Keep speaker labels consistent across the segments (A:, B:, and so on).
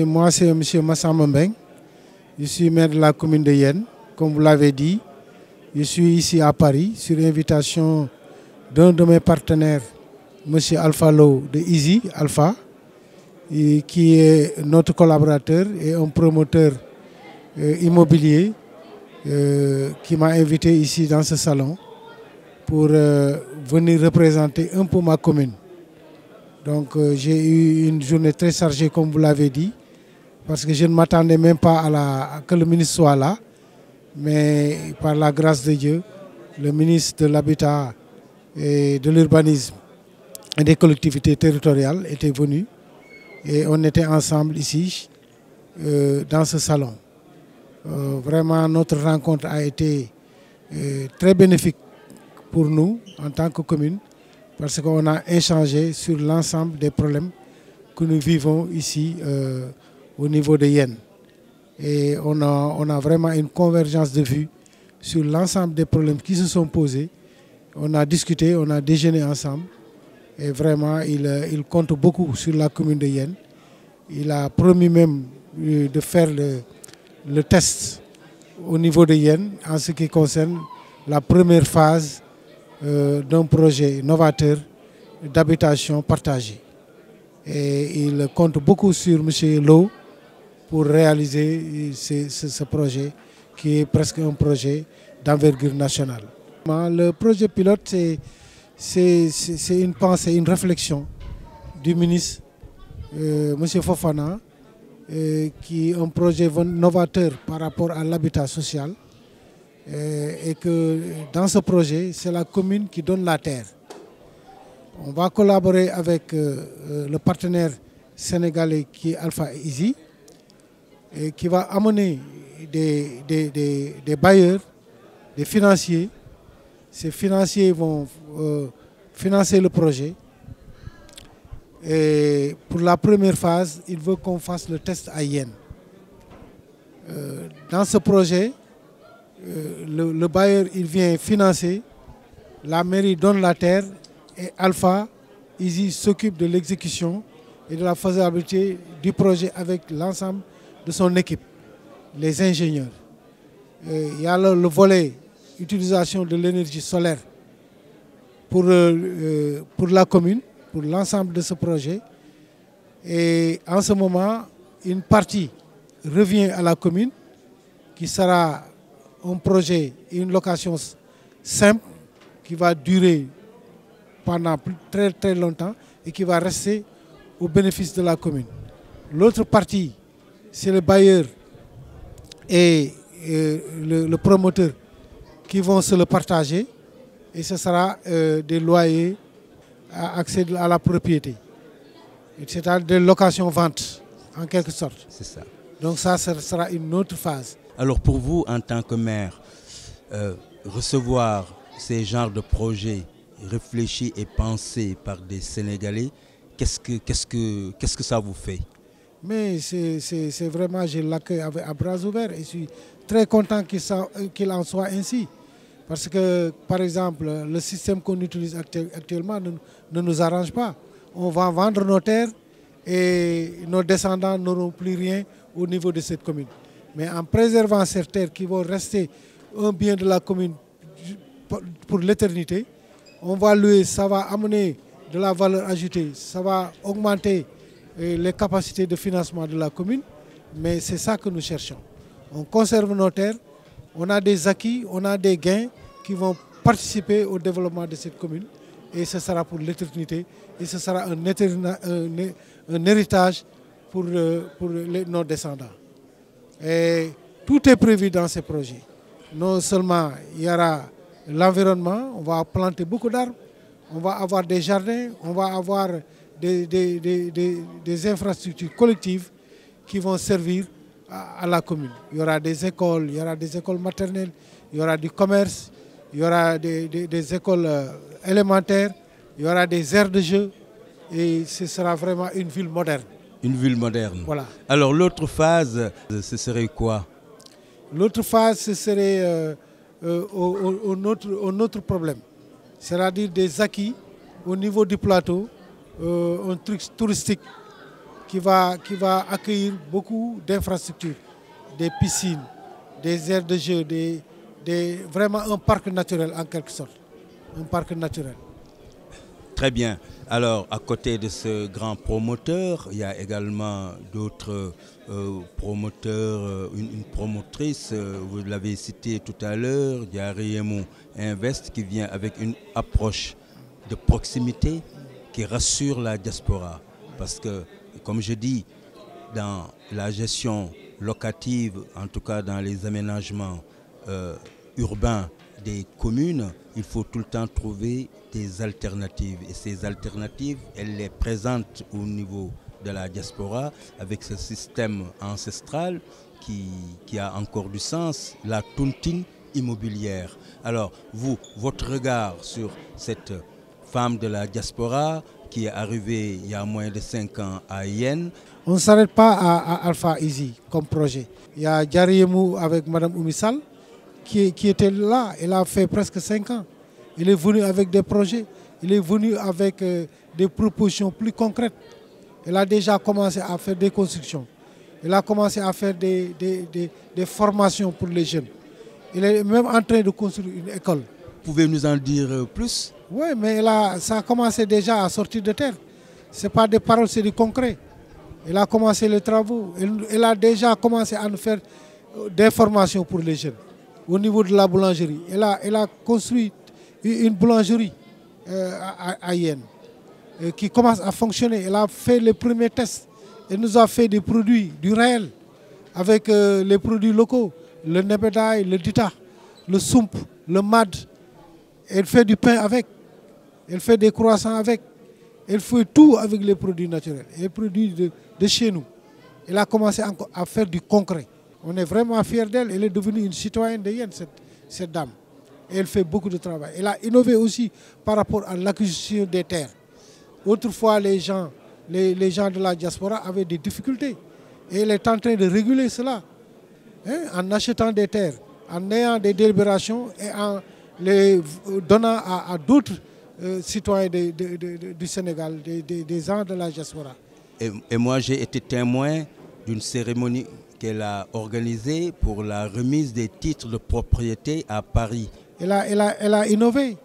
A: Moi, c'est M. Massamba Mbeng. Je suis maire de la commune de Yène. Comme vous l'avez dit, je suis ici à Paris sur invitation d'un de mes partenaires, M. Alpha Lo de Easy Alpha, qui est notre collaborateur et un promoteur immobilier qui m'a invité ici dans ce salon pour venir représenter un peu ma commune. Donc j'ai eu une journée très chargée, comme vous l'avez dit, parce que je ne m'attendais même pas à que le ministre soit là. Mais par la grâce de Dieu, le ministre de l'Habitat et de l'Urbanisme et des collectivités territoriales était venu. Et on était ensemble ici, dans ce salon. Vraiment, notre rencontre a été très bénéfique pour nous en tant que commune, parce qu'on a échangé sur l'ensemble des problèmes que nous vivons ici au niveau de Yène. Et on a vraiment une convergence de vues sur l'ensemble des problèmes qui se sont posés. On a discuté, on a déjeuné ensemble. Et vraiment, il compte beaucoup sur la commune de Yène. Il a promis même de faire le test au niveau de Yène en ce qui concerne la première phase d'un projet novateur d'habitation partagée. Et il compte beaucoup sur M. Lo pour réaliser ce projet qui est presque un projet d'envergure nationale. Le projet pilote, c'est une pensée, une réflexion du ministre M. Fofana, qui est un projet novateur par rapport à l'habitat social, et que dans ce projet, c'est la commune qui donne la terre. On va collaborer avec le partenaire sénégalais qui est Alpha Easy, et qui va amener des bailleurs, des financiers. Ces financiers vont financer le projet. Et pour la première phase, il veut qu'on fasse le test à Yène. Dans ce projet, le bailleur il vient financer, la mairie donne la terre et Alpha Easy s'occupe de l'exécution et de la faisabilité du projet avec l'ensemble de son équipe, les ingénieurs. Il y a le volet utilisation de l'énergie solaire pour la commune, pour l'ensemble de ce projet. Et en ce moment, une partie revient à la commune, qui sera un projet, une location simple, qui va durer pendant très très longtemps et qui va rester au bénéfice de la commune. L'autre partie, c'est le bailleur et le promoteur qui vont se le partager, et ce sera des loyers à accès à la propriété. C'est-à-dire des locations-ventes, en quelque sorte.
B: C'est ça.
A: Donc ça sera une autre phase.
B: Alors pour vous, en tant que maire, recevoir ces genres de projets réfléchis et pensés par des Sénégalais, qu'est-ce que ça vous fait?
A: Mais c'est vraiment, je l'accueille à bras ouverts et je suis très content qu'il en soit ainsi. Parce que, par exemple, le système qu'on utilise actuellement ne nous arrange pas. On va vendre nos terres et nos descendants n'auront plus rien au niveau de cette commune. Mais en préservant ces terres qui vont rester un bien de la commune pour l'éternité, on va louer, ça va amener de la valeur ajoutée, ça va augmenter les capacités de financement de la commune, mais c'est ça que nous cherchons. On conserve nos terres, on a des acquis, on a des gains qui vont participer au développement de cette commune, et ce sera pour l'éternité, et ce sera un héritage pour nos descendants. Et tout est prévu dans ces projets. Non seulement il y aura l'environnement, on va planter beaucoup d'arbres, on va avoir des jardins, on va avoir des infrastructures collectives qui vont servir à la commune. Il y aura des écoles maternelles, il y aura du commerce, il y aura des écoles élémentaires, il y aura des aires de jeu, et ce sera vraiment une ville moderne.
B: Une ville moderne.
A: Voilà.
B: Alors l'autre phase, ce serait quoi?
A: L'autre phase, ce serait un autre problème. C'est-à-dire des acquis au niveau du plateau, un truc touristique qui va accueillir beaucoup d'infrastructures, des piscines, des aires de jeu, vraiment un parc naturel en quelque sorte. Un parc naturel.
B: Très bien. Alors, à côté de ce grand promoteur, il y a également d'autres promoteurs, une promotrice, vous l'avez cité tout à l'heure, Diarriemou Invest, qui vient avec une approche de proximité qui rassure la diaspora. Parce que, comme je dis, dans la gestion locative, en tout cas dans les aménagements urbains des communes, il faut tout le temps trouver des alternatives. Et ces alternatives, elles les présentent au niveau de la diaspora avec ce système ancestral qui a encore du sens, la tontine immobilière. Alors, vous, votre regard sur cette femme de la diaspora qui est arrivée il y a moins de 5 ans à Yen.
A: On ne s'arrête pas à Alpha Easy comme projet. Il y a Diarriemou avec Mme Oumissal qui était là. Elle a fait presque 5 ans. Elle est venue avec des projets. Elle est venue avec des propositions plus concrètes. Elle a déjà commencé à faire des constructions. Elle a commencé à faire des formations pour les jeunes. Elle est même en train de construire une école.
B: Pouvez-vous nous en dire plus?
A: Oui, mais ça a commencé déjà à sortir de terre. Ce n'est pas des paroles, c'est du concret. Elle a commencé les travaux. Elle a déjà commencé à nous faire des formations pour les jeunes. Au niveau de la boulangerie, elle a construit une boulangerie à Yen qui commence à fonctionner. Elle a fait les premiers tests. Elle nous a fait des produits du réel avec les produits locaux, le nebedaï, le dita, le soump, le mad. Elle fait du pain avec, elle fait des croissants avec, elle fait tout avec les produits naturels, les produits de chez nous. Elle a commencé à faire du concret. On est vraiment fiers d'elle. Elle est devenue une citoyenne de Yen, cette dame. Et elle fait beaucoup de travail. Elle a innové aussi par rapport à l'acquisition des terres. Autrefois, les gens de la diaspora avaient des difficultés. Et elle est en train de réguler cela. En achetant des terres, en ayant des délibérations et en les donnant à d'autres citoyens du Sénégal, des gens de la diaspora.
B: Et moi, j'ai été témoin d'une cérémonie qu'elle a organisée pour la remise des titres de propriété à Paris.
A: Elle a innové.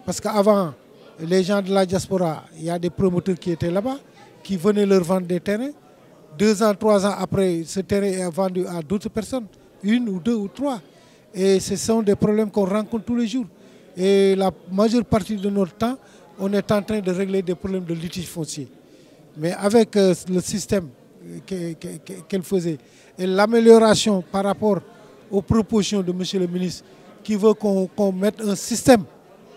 A: Parce qu'avant, les gens de la diaspora, il y a des promoteurs qui étaient là-bas, qui venaient leur vendre des terrains. 2 ans, 3 ans après, ce terrain est vendu à d'autres personnes, 1 ou 2 ou 3. Et ce sont des problèmes qu'on rencontre tous les jours. Et la majeure partie de notre temps, on est en train de régler des problèmes de litige foncier. Mais avec le système qu'elle faisait et l'amélioration par rapport aux propositions de M. le ministre qui veut qu'on mette un système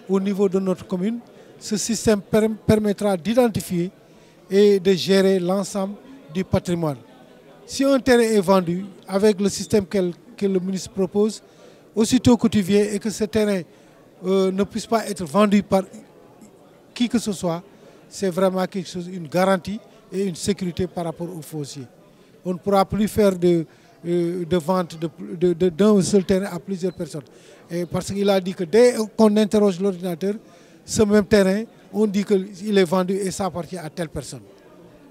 A: au niveau de notre commune, ce système permettra d'identifier et de gérer l'ensemble du patrimoine. Si un terrain est vendu avec le système que le ministre propose, aussitôt que tu viens et que ce terrain ne puisse pas être vendu par qui que ce soit, c'est vraiment quelque chose, une garantie et une sécurité par rapport aux fonciers. On ne pourra plus faire de vente d'un seul terrain à plusieurs personnes. Et parce qu'il a dit que dès qu'on interroge l'ordinateur, ce même terrain, on dit qu'il est vendu et ça appartient à telle personne.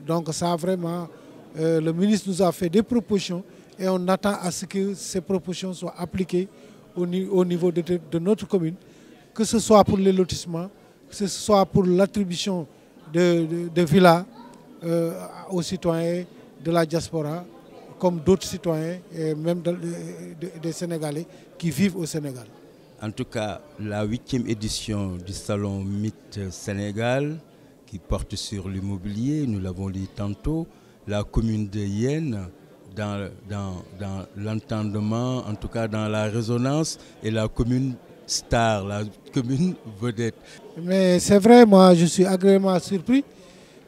A: Donc ça vraiment, le ministre nous a fait des propositions et on attend à ce que ces propositions soient appliquées au niveau de notre commune, que ce soit pour les lotissements, que ce soit pour l'attribution de villas aux citoyens de la diaspora, comme d'autres citoyens, et même des Sénégalais qui vivent au Sénégal.
B: En tout cas, la 8e édition du Salon Mythe Sénégal, qui porte sur l'immobilier, nous l'avons dit tantôt, la commune de Yen, dans l'entendement, en tout cas dans la résonance, et la commune star, la commune vedette.
A: Mais c'est vrai, moi je suis agréablement surpris,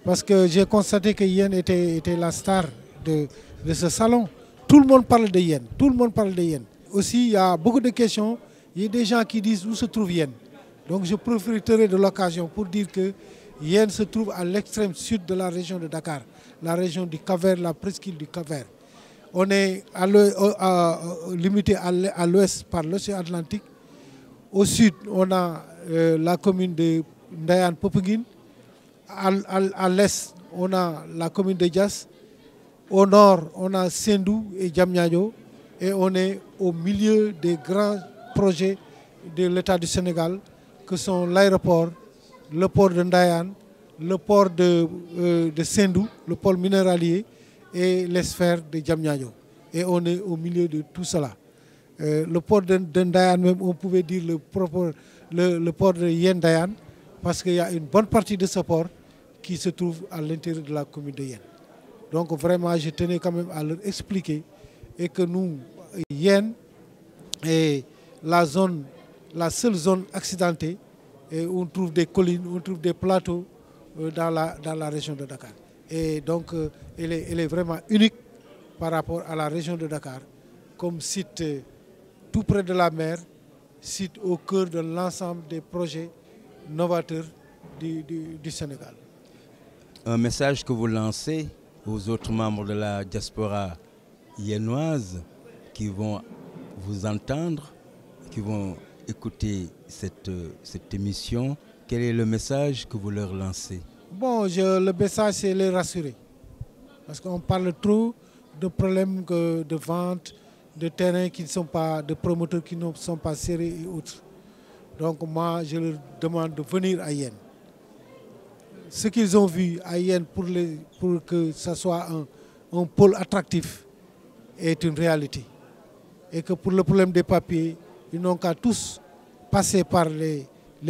A: parce que j'ai constaté que Yen était la star de ce salon. Tout le monde parle de Yen, tout le monde parle de Yen. Aussi, il y a beaucoup de questions, il y a des gens qui disent où se trouve Yen. Donc je profiterai de l'occasion pour dire que Yen se trouve à l'extrême sud de la région de Dakar, la région du Cap-Vert, la presqu'île du Cap-Vert. On est limité à l'ouest par l'océan Atlantique. Au sud, on a la commune de Ndayan Popenguine. À l'est, on a la commune de Diass. Au nord, on a Sendou et Diamniadio. Et on est au milieu des grands projets de l'État du Sénégal, que sont l'aéroport, le port de Ndayane, le port de Sendou, le port minéralier et les sphères de Diamniadio. Et on est au milieu de tout cela. Le port de Ndayane, même, on pouvait dire le port de Yen Ndayane, parce qu'il y a une bonne partie de ce port qui se trouve à l'intérieur de la commune de Yen. Donc vraiment, je tenais quand même à leur expliquer et que nous, Yen est la seule zone accidentée et où on trouve des collines, on trouve des plateaux dans la région de Dakar. Et donc, elle est vraiment unique par rapport à la région de Dakar, comme site tout près de la mer, site au cœur de l'ensemble des projets novateurs du Sénégal.
B: Un message que vous lancez aux autres membres de la diaspora yennoise qui vont vous entendre, qui vont écouter cette émission, quel est le message que vous leur lancez?
A: Bon, le message, c'est les rassurer. Parce qu'on parle trop de problèmes de vente, de terrains qui ne sont pas, de promoteurs qui ne sont pas serrés et autres. Donc moi, je leur demande de venir à Yen. Ce qu'ils ont vu à Yen pour que ce soit un pôle attractif est une réalité. Et que pour le problème des papiers, ils n'ont qu'à tous passer par les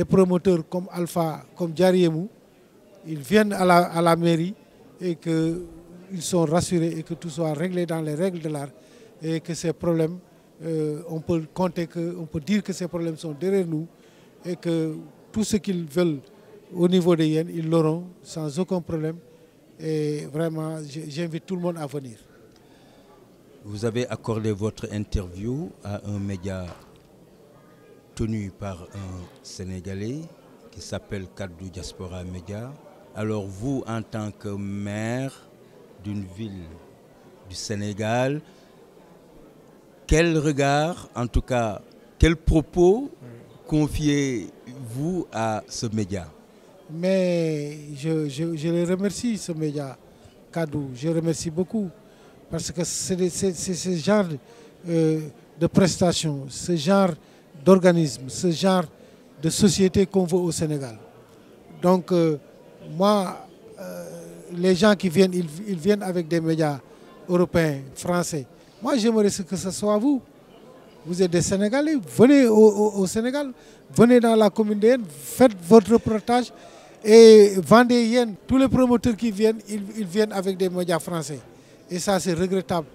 A: promoteurs comme Alpha, comme Diariemou. Ils viennent à la mairie et qu'ils sont rassurés et que tout soit réglé dans les règles de l'art. Et que ces problèmes, on peut dire que ces problèmes sont derrière nous et que tout ce qu'ils veulent au niveau de Yen, ils l'auront sans aucun problème. Et vraiment, j'invite tout le monde à venir.
B: Vous avez accordé votre interview à un média tenu par un Sénégalais qui s'appelle Kaddu Diaspora Média. Alors vous, en tant que maire d'une ville du Sénégal, quel regard, en tout cas, quel propos confiez-vous à ce média?
A: Mais je les remercie, ce média, Kaddu. Je remercie beaucoup. Parce que c'est ce genre de prestations, ce genre d'organisme, ce genre de société qu'on veut au Sénégal. Donc, moi, les gens qui viennent, ils viennent avec des médias européens, français. Moi, j'aimerais que ce soit vous. Vous êtes des Sénégalais, venez au Sénégal, venez dans la commune de Yen, faites votre reportage et vendez Yen. Tous les promoteurs qui viennent, ils viennent avec des médias français. Et ça, c'est regrettable.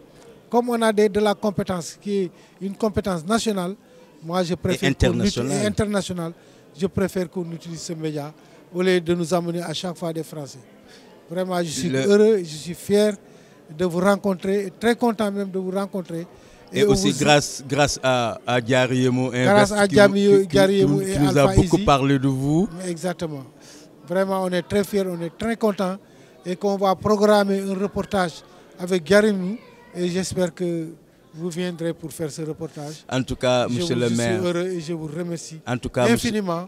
A: Comme on a de la compétence, qui est une compétence nationale, moi, je préfère internationale, je préfère qu'on utilise ce média au lieu de nous amener à chaque fois des Français. Vraiment, je suis heureux, je suis fier de vous rencontrer, très content même de vous rencontrer.
B: Et aussi grâce à Diariemou,
A: grâce à Diariemou
B: qui nous a beaucoup parlé de vous.
A: Exactement. Vraiment, on est très fiers, on est très contents et qu'on va programmer un reportage avec Diariemou et j'espère que vous viendrez pour faire ce reportage.
B: En tout cas, monsieur le maire,
A: je suis heureux et je vous remercie infiniment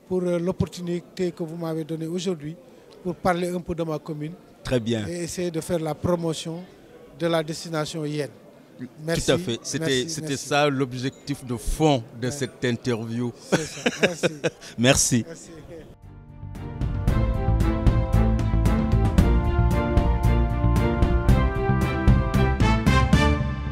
A: pour l'opportunité que vous m'avez donnée aujourd'hui pour parler un peu de ma commune.
B: Très bien.
A: Et essayer de faire la promotion de la destination Yen. Merci.
B: Tout à fait. C'était ça l'objectif de fond de cette interview.
A: C'est ça. Merci.
B: Merci.
A: Merci.